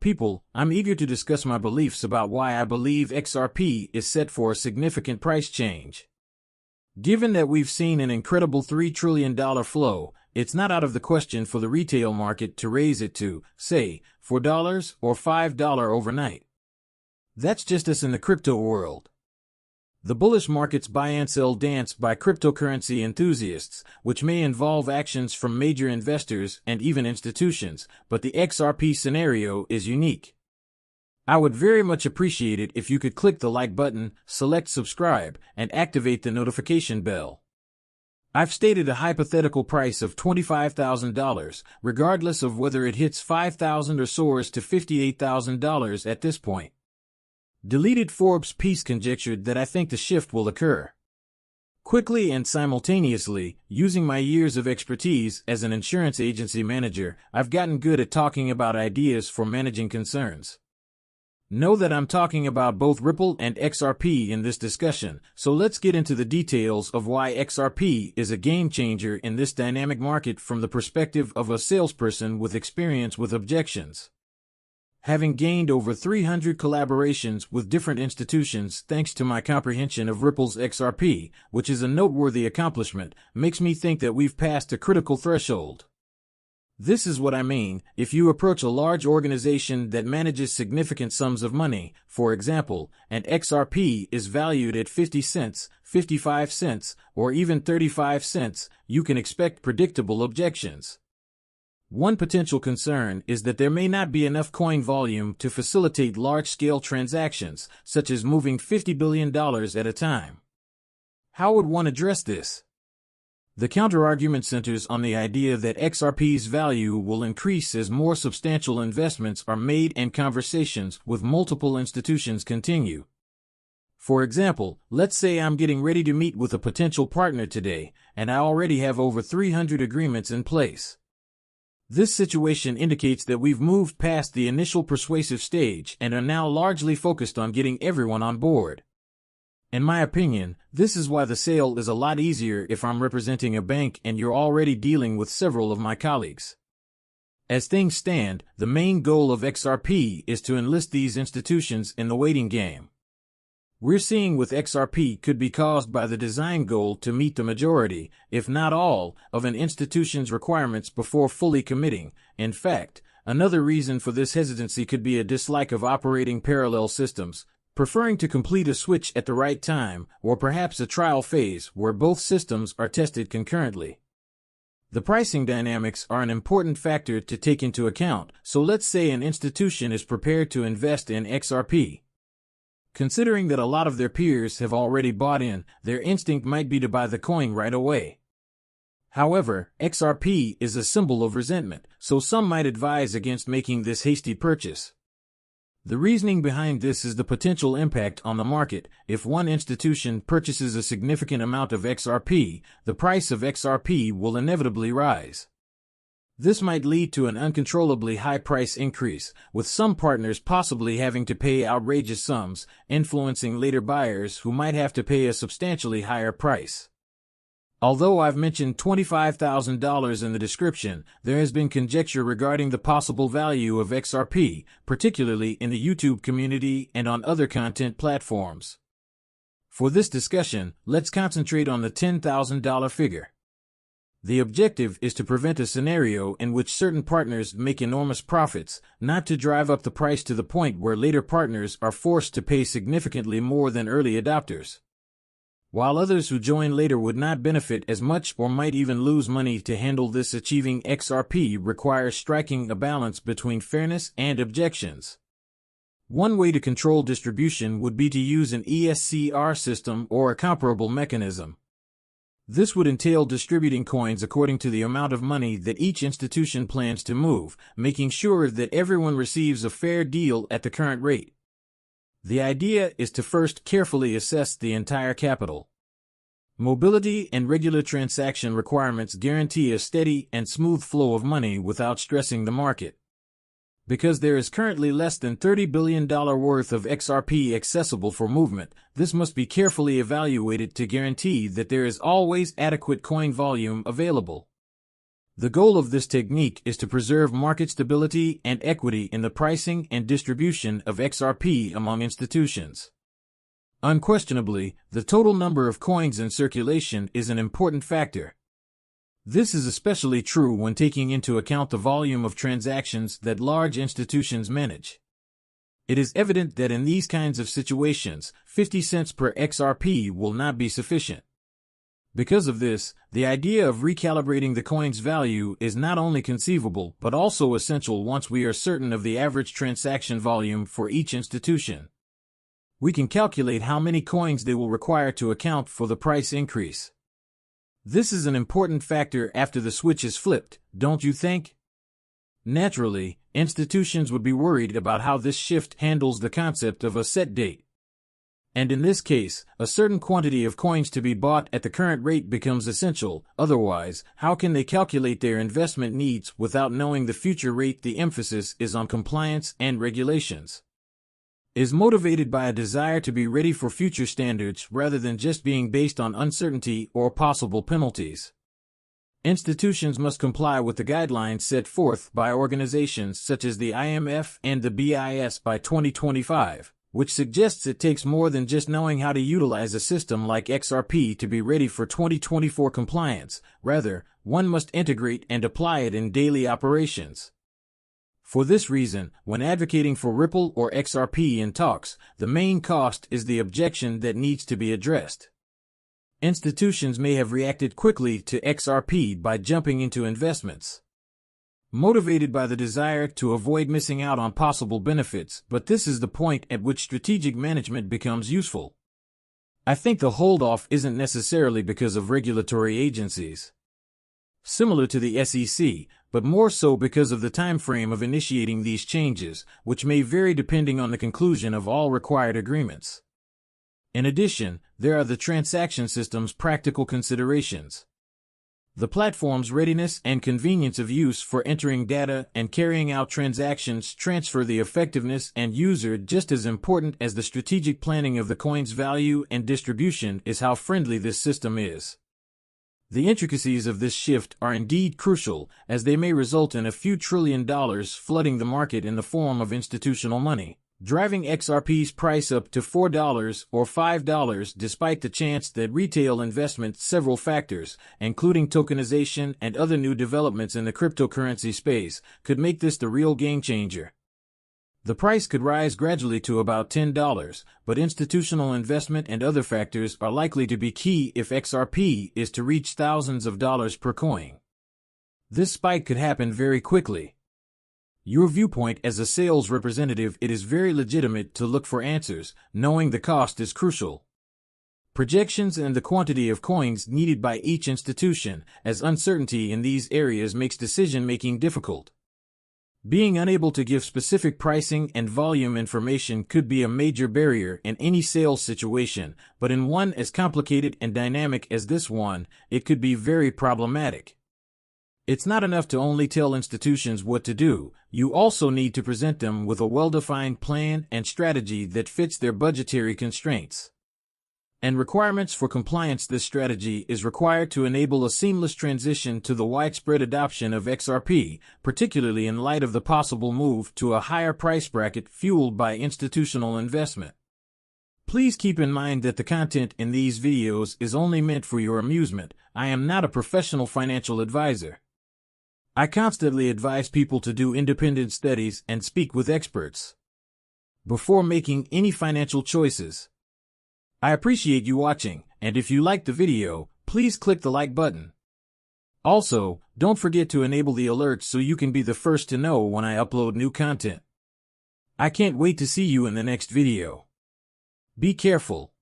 People, I'm eager to discuss my beliefs about why I believe XRP is set for a significant price change. Given that we've seen an incredible $3 trillion flow, it's not out of the question for the retail market to raise it to, say, $4 or $5 overnight. That's just us in the crypto world. The bullish market's buy and sell dance by cryptocurrency enthusiasts, which may involve actions from major investors and even institutions, but the XRP scenario is unique. I would very much appreciate it if you could click the like button, select subscribe, and activate the notification bell. I've stated a hypothetical price of $25,000, regardless of whether it hits $5,000 or soars to $58,000 at this point. Deleted Forbes piece conjectured that I think the shift will occur quickly and simultaneously. Using my years of expertise as an insurance agency manager, I've gotten good at talking about ideas for managing concerns. Know that I'm talking about both Ripple and XRP in this discussion, so let's get into the details of why XRP is a game changer in this dynamic market from the perspective of a salesperson with experience with objections. Having gained over 300 collaborations with different institutions thanks to my comprehension of Ripple's XRP, which is a noteworthy accomplishment, makes me think that we've passed a critical threshold. This is what I mean. If you approach a large organization that manages significant sums of money, for example, and XRP is valued at 50 cents, 55 cents, or even 35 cents, you can expect predictable objections. One potential concern is that there may not be enough coin volume to facilitate large-scale transactions, such as moving $50 billion at a time. How would one address this? The counterargument centers on the idea that XRP's value will increase as more substantial investments are made and conversations with multiple institutions continue. For example, let's say I'm getting ready to meet with a potential partner today, and I already have over 300 agreements in place. This situation indicates that we've moved past the initial persuasive stage and are now largely focused on getting everyone on board. In my opinion, this is why the sale is a lot easier if I'm representing a bank and you're already dealing with several of my colleagues. As things stand, the main goal of XRP is to enlist these institutions in the waiting game. We're seeing with XRP could be caused by the design goal to meet the majority, if not all, of an institution's requirements before fully committing. In fact, another reason for this hesitancy could be a dislike of operating parallel systems, preferring to complete a switch at the right time, or perhaps a trial phase where both systems are tested concurrently. The pricing dynamics are an important factor to take into account, so let's say an institution is prepared to invest in XRP. Considering that a lot of their peers have already bought in, their instinct might be to buy the coin right away. However, XRP is a symbol of resentment, so some might advise against making this hasty purchase. The reasoning behind this is the potential impact on the market. If one institution purchases a significant amount of XRP, the price of XRP will inevitably rise. This might lead to an uncontrollably high price increase, with some partners possibly having to pay outrageous sums, influencing later buyers who might have to pay a substantially higher price. Although I've mentioned $25,000 in the description, there has been conjecture regarding the possible value of XRP, particularly in the YouTube community and on other content platforms. For this discussion, let's concentrate on the $10,000 figure. The objective is to prevent a scenario in which certain partners make enormous profits, not to drive up the price to the point where later partners are forced to pay significantly more than early adopters. While others who join later would not benefit as much or might even lose money, to handle this, achieving XRP requires striking a balance between fairness and objections. One way to control distribution would be to use an ESCR system or a comparable mechanism. This would entail distributing coins according to the amount of money that each institution plans to move, making sure that everyone receives a fair deal at the current rate. The idea is to first carefully assess the entire capital. Mobility and regular transaction requirements guarantee a steady and smooth flow of money without stressing the market. Because there is currently less than $30 billion worth of XRP accessible for movement, this must be carefully evaluated to guarantee that there is always adequate coin volume available. The goal of this technique is to preserve market stability and equity in the pricing and distribution of XRP among institutions. Unquestionably, the total number of coins in circulation is an important factor. This is especially true when taking into account the volume of transactions that large institutions manage. It is evident that in these kinds of situations, 50 cents per XRP will not be sufficient. Because of this, the idea of recalibrating the coin's value is not only conceivable but also essential once we are certain of the average transaction volume for each institution. We can calculate how many coins they will require to account for the price increase. This is an important factor after the switch is flipped, don't you think? Naturally, institutions would be worried about how this shift handles the concept of a set date. And in this case, a certain quantity of coins to be bought at the current rate becomes essential. Otherwise, how can they calculate their investment needs without knowing the future rate? The emphasis is on compliance and regulations. Is motivated by a desire to be ready for future standards rather than just being based on uncertainty or possible penalties. Institutions must comply with the guidelines set forth by organizations such as the IMF and the BIS by 2025. Which suggests it takes more than just knowing how to utilize a system like XRP to be ready for 2024 compliance. Rather, one must integrate and apply it in daily operations. For this reason, when advocating for Ripple or XRP in talks, the main cost is the objection that needs to be addressed. Institutions may have reacted quickly to XRP by jumping into investments, motivated by the desire to avoid missing out on possible benefits, but this is the point at which strategic management becomes useful. I think the hold-off isn't necessarily because of regulatory agencies, similar to the SEC, but more so because of the time frame of initiating these changes, which may vary depending on the conclusion of all required agreements. In addition, there are the transaction system's practical considerations. The platform's readiness and convenience of use for entering data and carrying out transactions transfer the effectiveness and user just as important as the strategic planning of the coin's value and distribution is how friendly this system is. The intricacies of this shift are indeed crucial, as they may result in a few $1 trillion flooding the market in the form of institutional money, driving XRP's price up to $4 or $5 despite the chance that retail investment. Several factors, including tokenization and other new developments in the cryptocurrency space, could make this the real game changer. The price could rise gradually to about $10, but institutional investment and other factors are likely to be key if XRP is to reach thousands of dollars per coin. This spike could happen very quickly. Your viewpoint as a sales representative, it is very legitimate to look for answers, knowing the cost is crucial. Projections and the quantity of coins needed by each institution, as uncertainty in these areas makes decision-making difficult. Being unable to give specific pricing and volume information could be a major barrier in any sales situation, but in one as complicated and dynamic as this one, it could be very problematic. It's not enough to only tell institutions what to do, you also need to present them with a well-defined plan and strategy that fits their budgetary constraints and requirements for compliance. This strategy is required to enable a seamless transition to the widespread adoption of XRP, particularly in light of the possible move to a higher price bracket fueled by institutional investment. Please keep in mind that the content in these videos is only meant for your amusement. I am not a professional financial advisor. I constantly advise people to do independent studies and speak with experts before making any financial choices. I appreciate you watching, and if you liked the video, please click the like button. Also, don't forget to enable the alerts so you can be the first to know when I upload new content. I can't wait to see you in the next video. Be careful.